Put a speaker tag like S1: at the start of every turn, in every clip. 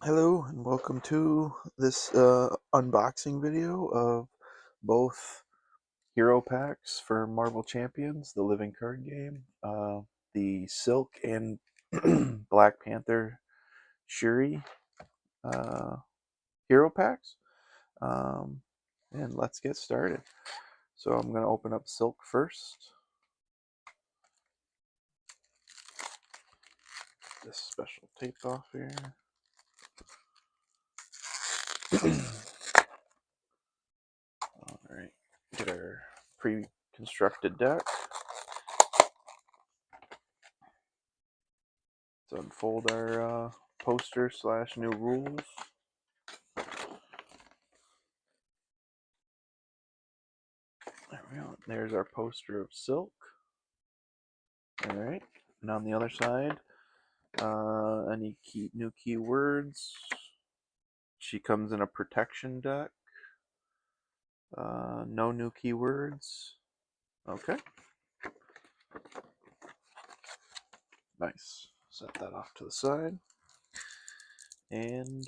S1: Hello and welcome to this unboxing video of both hero packs for Marvel Champions, the living card game, the Silk and Black Panther Shuri uh, hero packs. Um, and let's get started. So I'm going to open up Silk first. This special tape off here. Alright, get our pre-constructed deck. Let's unfold our poster / new rules. There we go. There's our poster of Silk. Alright, and on the other side, any new keywords. She comes in a protection deck. No new keywords. Okay. Nice. Set that off to the side. And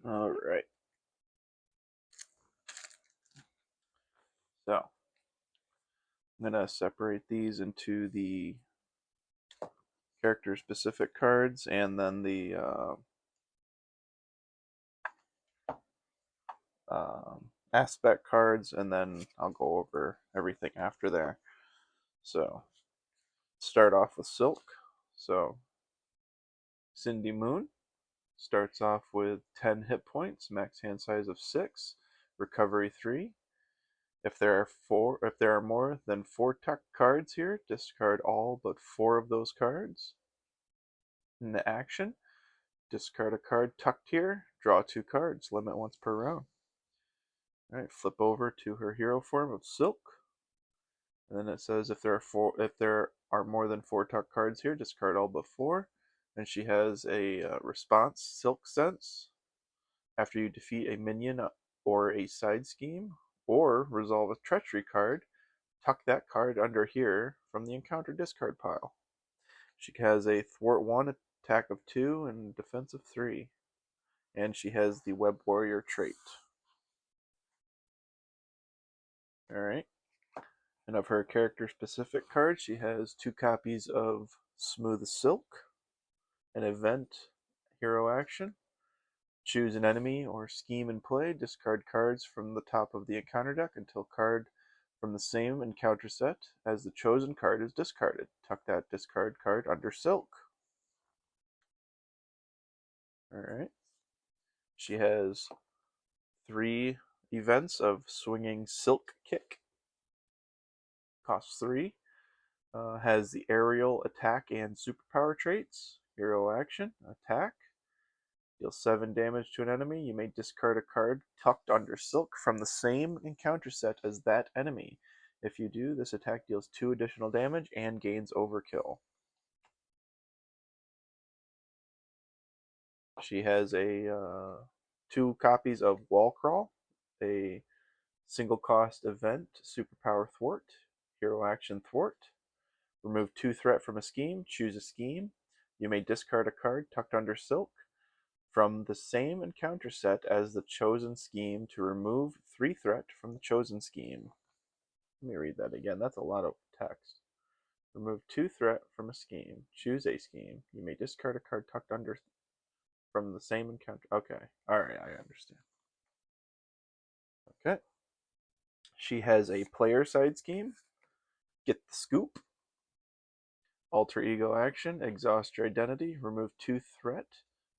S1: alright. So I'm going to separate these into the character specific cards and then the aspect cards, and then I'll go over everything after there. So start off with Silk. So Cindy Moon starts off with 10 hit points, max hand size of 6, recovery 3. If there are more than 4 tucked cards here, discard all but 4 of those cards. In the action, discard a card tucked here, draw 2 cards, limit once per round. Alright, flip over to her hero form of Silk. And then it says if there are more than 4 tucked cards here, discard all but 4. And she has a response, Silk Sense. After you defeat a minion or a side scheme, or resolve a treachery card, tuck that card under here from the encounter discard pile. She has a thwart 1, attack of 2, and defense of 3. And she has the Web Warrior trait. Alright. And of her character specific cards, she has 2 copies of Smooth Silk, an event hero action. Choose an enemy or scheme in play, discard cards from the top of the encounter deck until card from the same encounter set as the chosen card is discarded. Tuck that discard card under Silk. Alright. She has 3 events of Swinging Silk Kick. Costs 3. Has the aerial attack and superpower traits. Hero action, attack. Deal 7 damage to an enemy. You may discard a card tucked under Silk from the same encounter set as that enemy. If you do, this attack deals 2 additional damage and gains overkill. She has 2 copies of Wall Crawl, a single cost event, superpower thwart, hero action thwart. Remove 2 threat from a scheme, choose a scheme. You may discard a card tucked under Silk from the same encounter set as the chosen scheme to remove 3 threat from the chosen scheme. Let me read that again. That's a lot of text. Remove 2 threat from a scheme. Choose a scheme. You may discard a card tucked under from the same encounter. Okay. Alright, I understand. Okay. She has a player side scheme. Get the scoop. Alter ego action. Exhaust your identity. Remove 2 threat.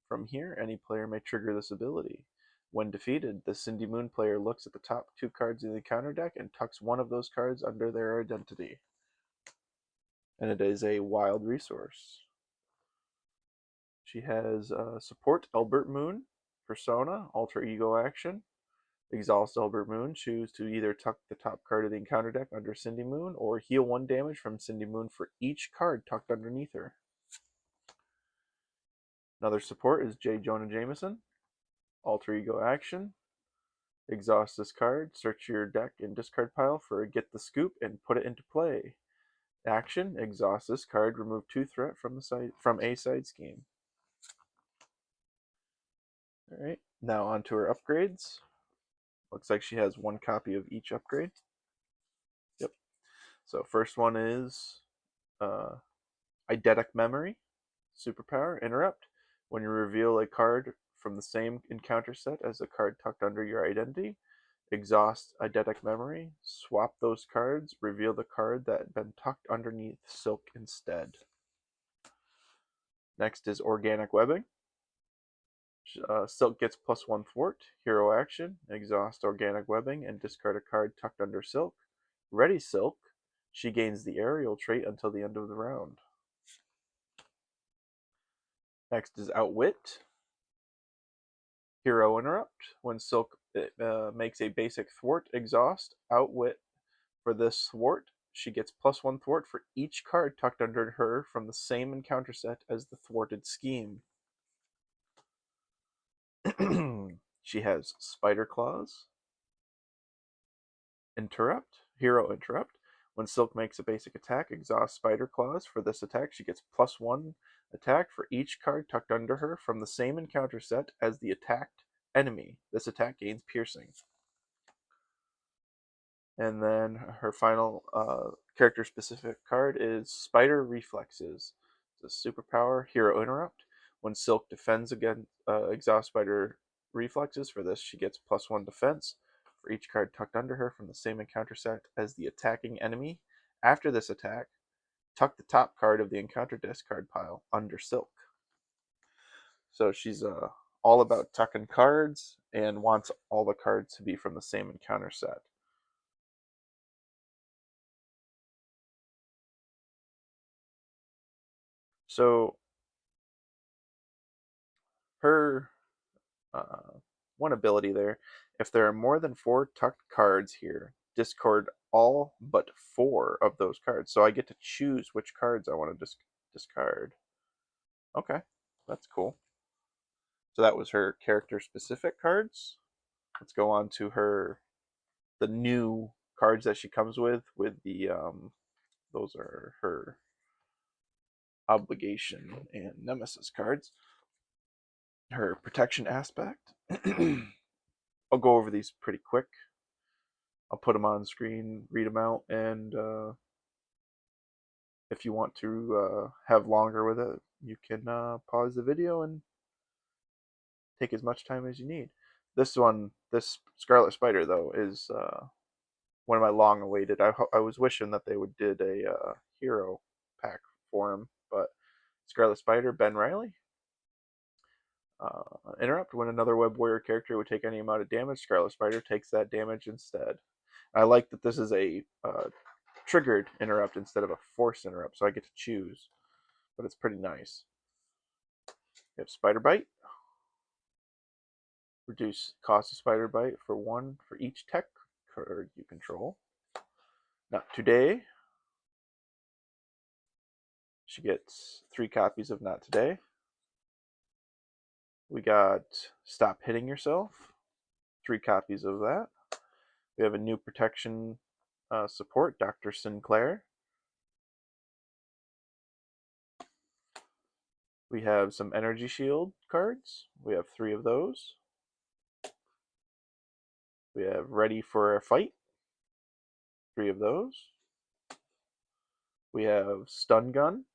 S1: From here, any player may trigger this ability. When defeated, the Cindy Moon player looks at the top 2 cards in the encounter deck and tucks one of those cards under their identity. And it is a wild resource. She has support Albert Moon, Persona, Alter Ego action. Exhaust Elder Moon. Choose to either tuck the top card of the encounter deck under Cindy Moon or heal 1 damage from Cindy Moon for each card tucked underneath her. Another support is J. Jonah Jameson. Alter Ego action. Exhaust this card, search your deck and discard pile for a Get the Scoop and put it into play. Action, exhaust this card, remove 2 threat from a side scheme. Alright, now on to her upgrades. Looks like she has 1 copy of each upgrade. Yep. So first one is Eidetic Memory. Superpower, interrupt. When you reveal a card from the same encounter set as the card tucked under your identity, exhaust Eidetic Memory, swap those cards, reveal the card that had been tucked underneath Silk instead. Next is Organic Webbing. Silk gets +1 thwart, hero action, exhaust Organic Webbing and discard a card tucked under Silk. Ready Silk, she gains the aerial trait until the end of the round. Next is Outwit. Hero interrupt. When Silk makes a basic thwart exhaust, Outwit for this thwart. She gets +1 thwart for each card tucked under her from the same encounter set as the thwarted scheme. She has Spider Claws. Interrupt. Hero interrupt. When Silk makes a basic attack, exhaust Spider Claws. For this attack, she gets +1 attack for each card tucked under her from the same encounter set as the attacked enemy. This attack gains piercing. And then her final character-specific card is Spider Reflexes. It's a superpower, Hero Interrupt. When Silk defends against Exhaust Spider Reflexes, for this she gets +1 defense for each card tucked under her from the same encounter set as the attacking enemy. After this attack, tuck the top card of the encounter discard pile under Silk. So she's all about tucking cards and wants all the cards to be from the same encounter set. So her one ability there, if there are more than 4 tucked cards here, discard all but 4 of those cards. So I get to choose which cards I want to discard. Okay, that's cool. So that was her character specific cards. Let's go on to the new cards that she comes with the those are her obligation and nemesis cards. Her protection aspect. I'll go over these pretty quick. I'll put them on screen, read them out, and if you want to have longer with it, you can pause the video and take as much time as you need. This Scarlet Spider, though, is one of my long-awaited. I was wishing that they would did a hero pack for him, but Scarlet Spider, Ben Riley. Interrupt. When another Web Warrior character would take any amount of damage, Scarlet Spider takes that damage instead. I like that this is a triggered interrupt instead of a forced interrupt, so I get to choose, but it's pretty nice. You have Spider Bite. Reduce cost of Spider Bite for 1 for each tech card you control. Not Today. She gets 3 copies of Not Today. We got Stop Hitting Yourself. 3 copies of that. We have a new protection support, Dr. Sinclair. We have some Energy Shield cards. We have 3 of those. We have Ready for a Fight. 3 of those. We have Stun Gun.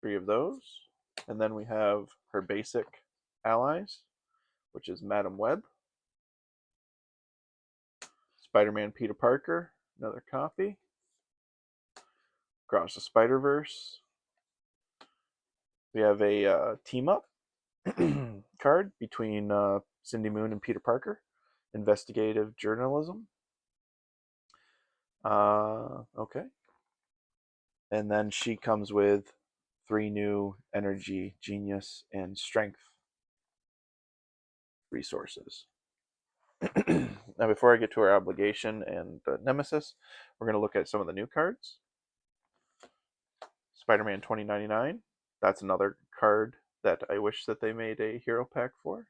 S1: 3 of those. And then we have her basic allies, which is Madam Web. Spider-Man Peter Parker, another copy. Across the Spider-Verse. We have a team-up card between Cindy Moon and Peter Parker. Investigative journalism. Okay. And then she comes with 3 new Energy, Genius, and Strength. resources. Now, before I get to our obligation and nemesis, we're going to look at some of the new cards. Spider-Man 2099. That's another card that I wish that they made a hero pack for.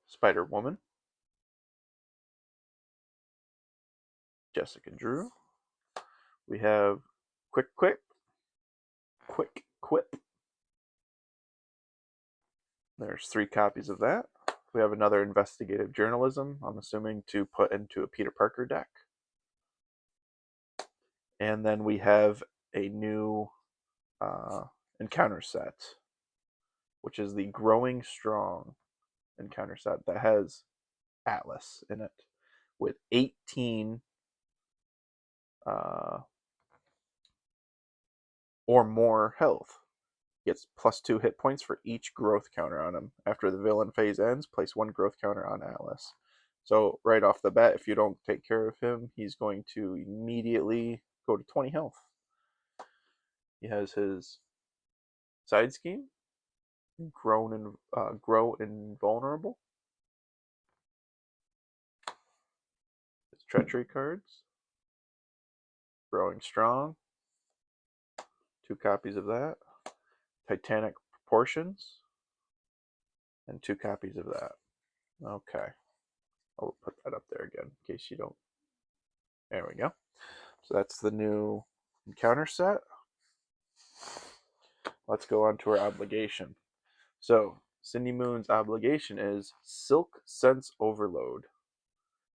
S1: Spider-Woman. Jessica Drew. We have Quick Quip. There's 3 copies of that. We have another investigative journalism, I'm assuming, to put into a Peter Parker deck. And then we have a new encounter set, which is the Growing Strong encounter set that has Atlas in it with 18 or more health. Gets +2 hit points for each growth counter on him. After the villain phase ends, place 1 growth counter on Atlas. So right off the bat, if you don't take care of him, he's going to immediately go to 20 health. He has his side scheme, grow invulnerable. His treachery cards, growing strong. 2 copies of that. Titanic proportions, and 2 copies of that. Okay, I'll put that up there again in case you don't. There we go. So that's the new encounter set. Let's go on to our obligation. So Cindy Moon's obligation is Silk Sense Overload.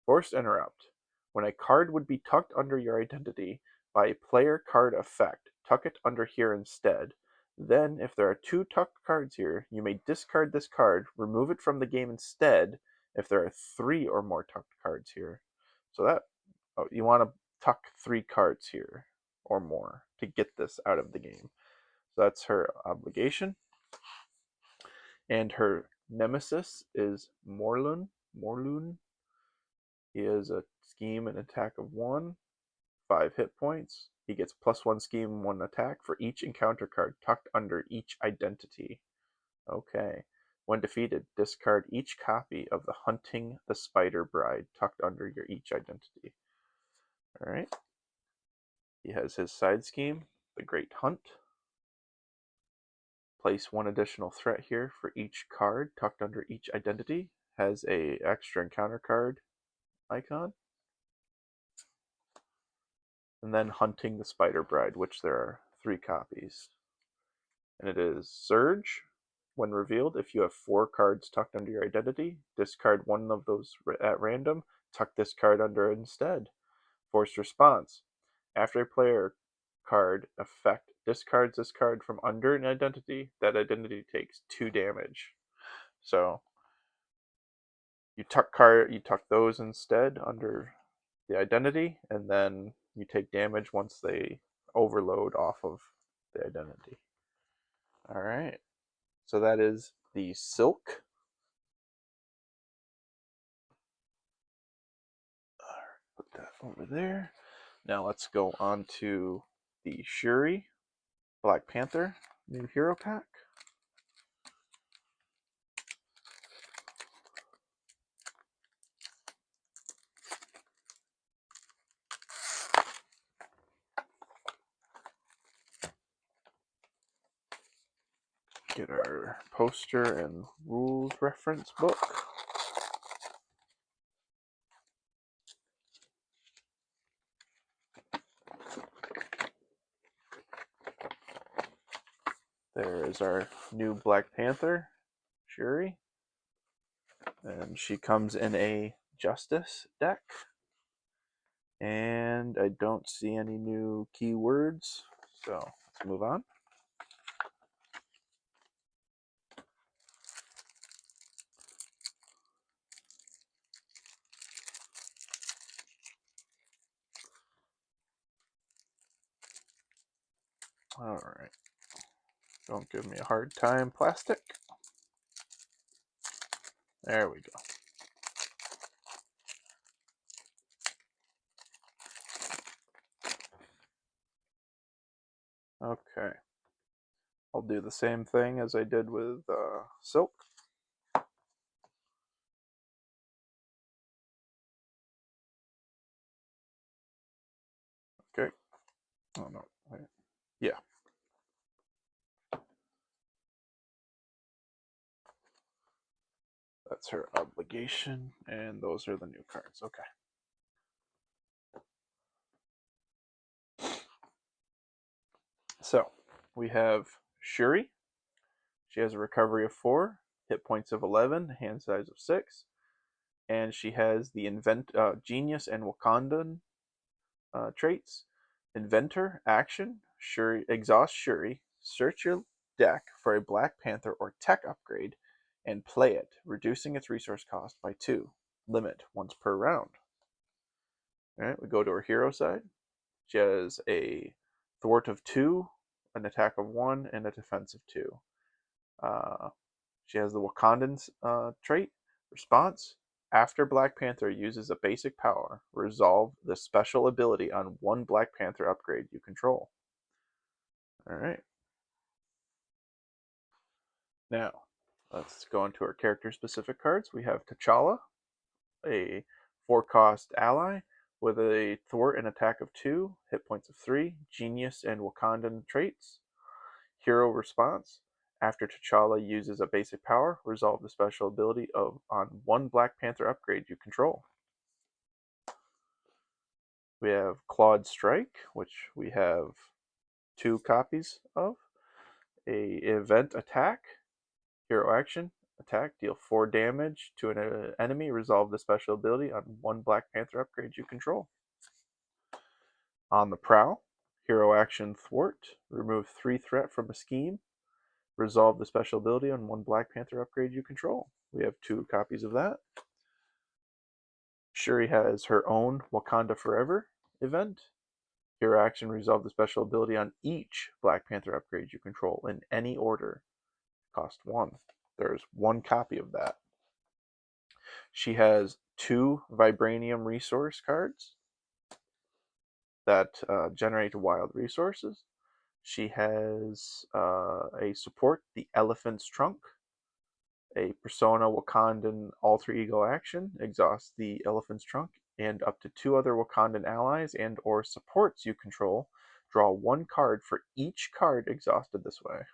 S1: Forced interrupt. When a card would be tucked under your identity by a player card effect, tuck it under here instead. Then, if there are 2 tucked cards here, you may discard this card, remove it from the game instead if there are 3 or more tucked cards here. So that you want to tuck 3 cards here or more to get this out of the game. So that's her obligation. And her nemesis is Morlun. He has a scheme and attack of 1, 5 hit points. He gets +1 scheme, 1 attack for each encounter card tucked under each identity. Okay. When defeated, discard each copy of the Hunting the Spider Bride tucked under your each identity. Alright. He has his side scheme, the Great Hunt. Place 1 additional threat here for each card tucked under each identity. Has a extra encounter card icon. And then Hunting the Spider Bride, which there are 3 copies. And it is Surge. When revealed, if you have 4 cards tucked under your identity, discard 1 of those at random, tuck this card under instead. Forced Response. After a player card effect discards this card from under an identity, that identity takes 2 damage. So you tuck those instead under the identity, and then you take damage once they overload off of the identity. Alright. So that is the Silk. Put that over there. Now let's go on to the Shuri Black Panther new hero pack. Get our poster and rules reference book. There is our new Black Panther, Shuri. And she comes in a Justice deck. And I don't see any new keywords, so let's move on. Alright. Don't give me a hard time, plastic. There we go. Okay. I'll do the same thing as I did with Silk. Oh no, wait. Yeah, that's her obligation, and those are the new cards. Okay. So we have Shuri. She has a recovery of 4, hit points of 11, hand size of 6, and she has the genius and Wakandan traits. Inventor, action, Shuri, exhaust Shuri, search your deck for a Black Panther or tech upgrade, and play it, reducing its resource cost by 2. Limit once per round. All right, we go to her hero side. She has a thwart of 2, an attack of 1, and a defense of 2. Uh, she has the Wakandan trait. Response: after Black Panther uses a basic power, resolve the special ability on one Black Panther upgrade you control. All right. Now, let's go into our character-specific cards. We have T'Challa, a 4-cost ally with a thwart and attack of 2, hit points of 3, genius and Wakandan traits. Hero response: after T'Challa uses a basic power, resolve the special ability on one Black Panther upgrade you control. We have Clawed Strike, which we have 2 copies of. A event attack, hero action, attack, deal 4 damage to an enemy, resolve the special ability on one Black Panther upgrade you control. On the Prowl, hero action thwart, remove 3 threat from a scheme, resolve the special ability on one Black Panther upgrade you control. We have 2 copies of that. Shuri has her own Wakanda Forever event. Hero action, resolve the special ability on each Black Panther upgrade you control in any order. Cost 1. There's 1 copy of that. She has 2 Vibranium resource cards that generate wild resources. She has a support, the Elephant's Trunk, a Persona Wakandan alter ego action, exhaust the Elephant's Trunk, and up to 2 other Wakandan allies and or supports you control. Draw 1 card for each card exhausted this way.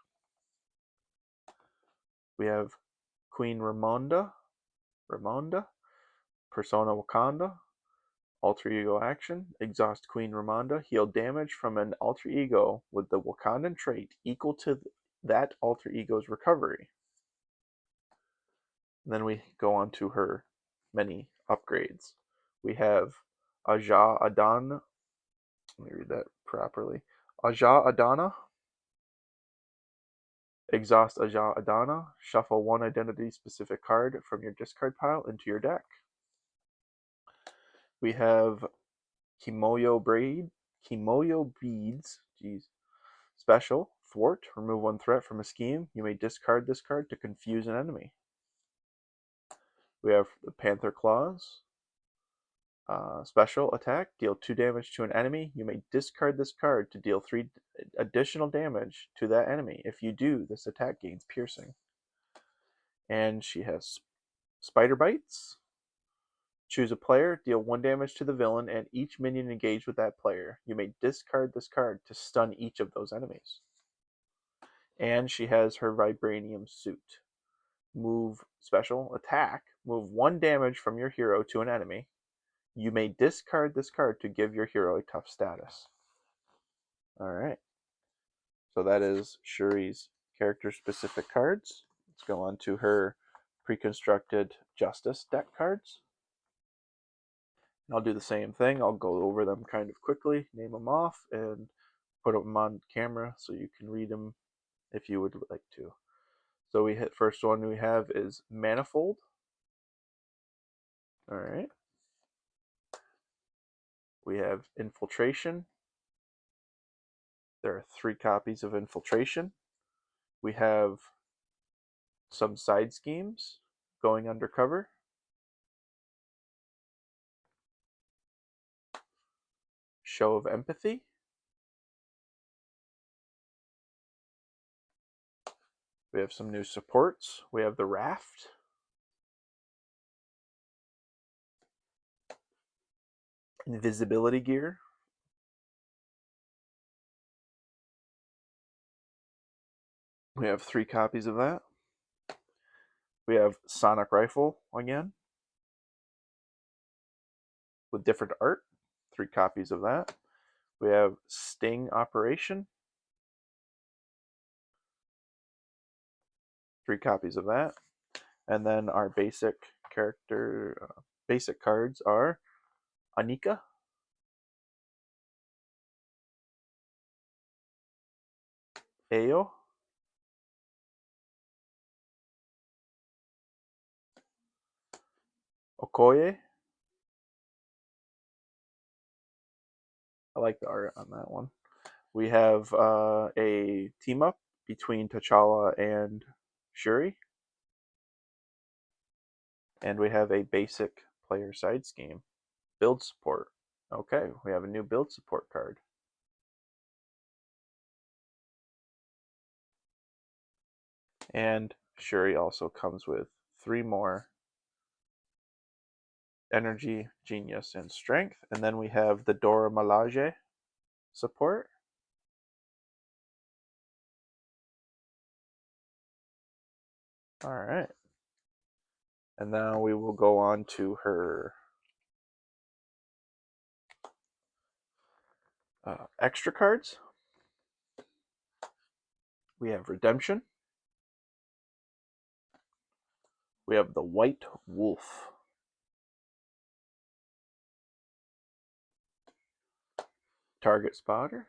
S1: We have Queen Ramonda, Persona Wakanda, alter ego action, exhaust Queen Ramonda, heal damage from an alter ego with the Wakandan trait equal to that alter ego's recovery. And then we go on to her many upgrades. We have Aja Adana. Let me read that properly. Aja Adana. Exhaust Aja Adana. Shuffle 1 identity specific card from your discard pile into your deck. We have Kimoyo Beads. Jeez. Special. Thwart. Remove 1 threat from a scheme. You may discard this card to confuse an enemy. We have the Panther Claws. Special attack, deal 2 damage to an enemy. You may discard this card to deal 3 additional damage to that enemy. If you do, this attack gains piercing. And she has Spider Bites. Choose a player, deal 1 damage to the villain, and each minion engaged with that player. You may discard this card to stun each of those enemies. And she has her Vibranium Suit. Move special attack, move 1 damage from your hero to an enemy. You may discard this card to give your hero a tough status. Alright. So that is Shuri's character-specific cards. Let's go on to her pre-constructed Justice deck cards. I'll do the same thing. I'll go over them kind of quickly, name them off, and put them on camera so you can read them if you would like to. So first one we have is Manifold. Alright. We have Infiltration. There are 3 copies of Infiltration. We have some side schemes, going undercover. Show of Empathy. We have some new supports. We have the Raft. Invisibility Gear. We have 3 copies of that. We have Sonic Rifle again with different art. 3 copies of that. We have Sting Operation. 3 copies of that. And then our basic basic cards are Anika, Ayo, Okoye. I like the art on that one. We have a team up between T'Challa and Shuri. And we have a basic player side scheme. Build support. Okay, we have a new build support card. And Shuri also comes with 3 more energy, genius, and strength. And then we have the Dora Milaje support. All right. And now we will go on to her extra cards. We have Redemption. We have the White Wolf. Target Spotter.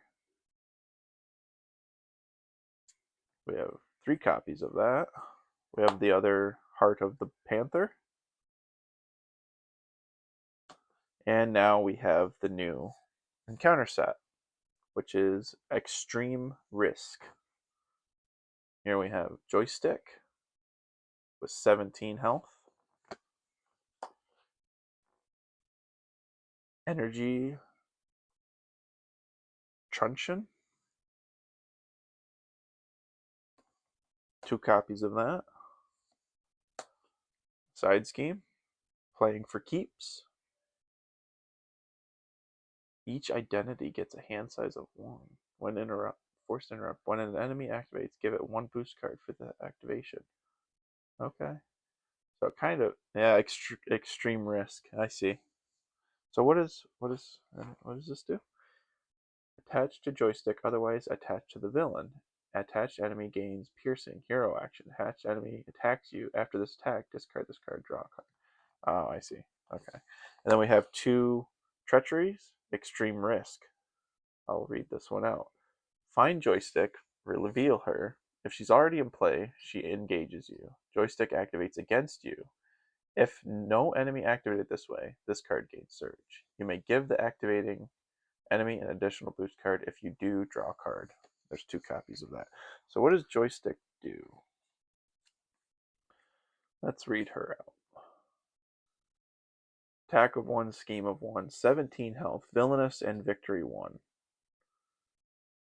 S1: We have 3 copies of that. We have the other Heart of the Panther. And now we have the new encounter set, which is Extreme Risk. Here we have Joystick with 17 health. Energy Truncheon. 2 copies of that. Side Scheme. Playing for Keeps. Each identity gets a hand size of 1. When forced interrupt. When an enemy activates, give it 1 boost card for the activation. Okay. So kind of, yeah, extreme risk. I see. So what does this do? Attached to joystick, otherwise attached to the villain. Attached enemy gains piercing hero action. Attached enemy attacks you. After this attack, discard this card, draw a card. Oh, I see. Okay. And then we have 2 treacheries, extreme risk. I'll read this one out. Find joystick, reveal her. If she's already in play, she engages you. Joystick activates against you. If no enemy activated this way, this card gains surge. You may give the activating enemy an additional boost card. If you do, draw a card. There's 2 copies of that. So what does Joystick do? Let's read her out. Attack of 1, scheme of 1, 17 health, villainous, and victory 1.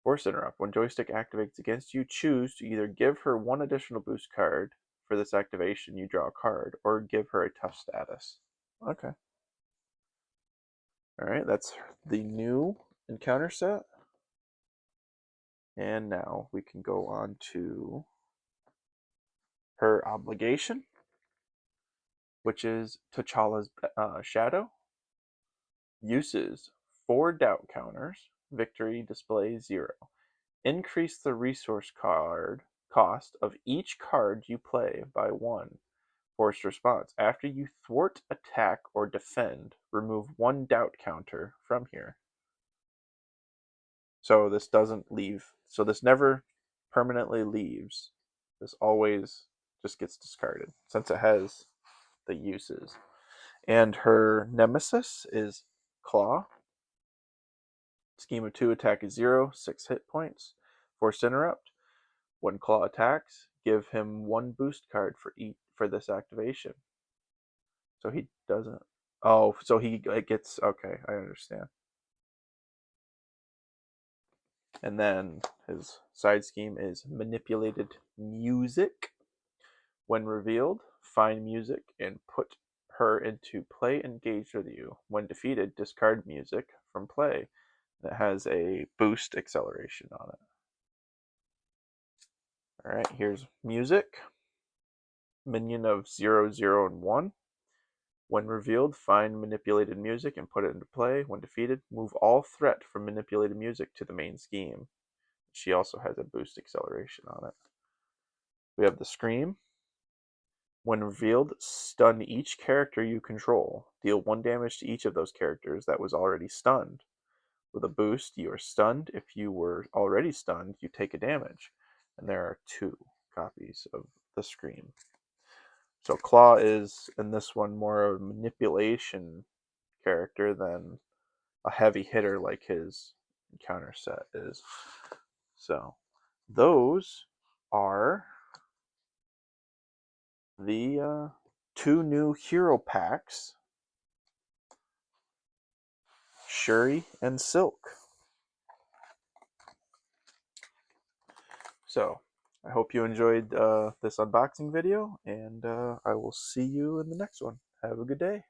S1: Force interrupt. When Joystick activates against you, choose to either give her 1 additional boost card. For this activation, you draw a card, or give her a tough status. Okay. Alright, that's the new encounter set. And now we can go on to her obligation, which is T'Challa's shadow. Uses 4 doubt counters. Victory display 0. Increase the resource card cost of each card you play by 1. Forced response. After you thwart, attack, or defend, remove 1 doubt counter from here. So this doesn't leave. So this never permanently leaves. This always just gets discarded since it has the uses. And her nemesis is Claw. Scheme of 2, attack is 0, 6 hit points. Forced interrupt. When Claw attacks, give him 1 boost card for this activation. So he doesn't. Oh, so he gets. Okay, I understand. And then his side scheme is manipulated music. When revealed, find music and put her into play engaged with you. When defeated, discard music from play. That has a boost acceleration on it. Alright, here's music. Minion of 0, 0, and 1. When revealed, find manipulated music and put it into play. When defeated, move all threat from manipulated music to the main scheme. She also has a boost acceleration on it. We have the Scream. When revealed, stun each character you control. Deal 1 damage to each of those characters that was already stunned. With a boost, you are stunned. If you were already stunned, you take a damage. And there are 2 copies of the Scream. So Claw is, in this one, more of a manipulation character than a heavy hitter like his encounter set is. So those are the 2 new hero packs, Shuri and Silk. So I hope you enjoyed this unboxing video, and I will see you in the next one. Have a good day.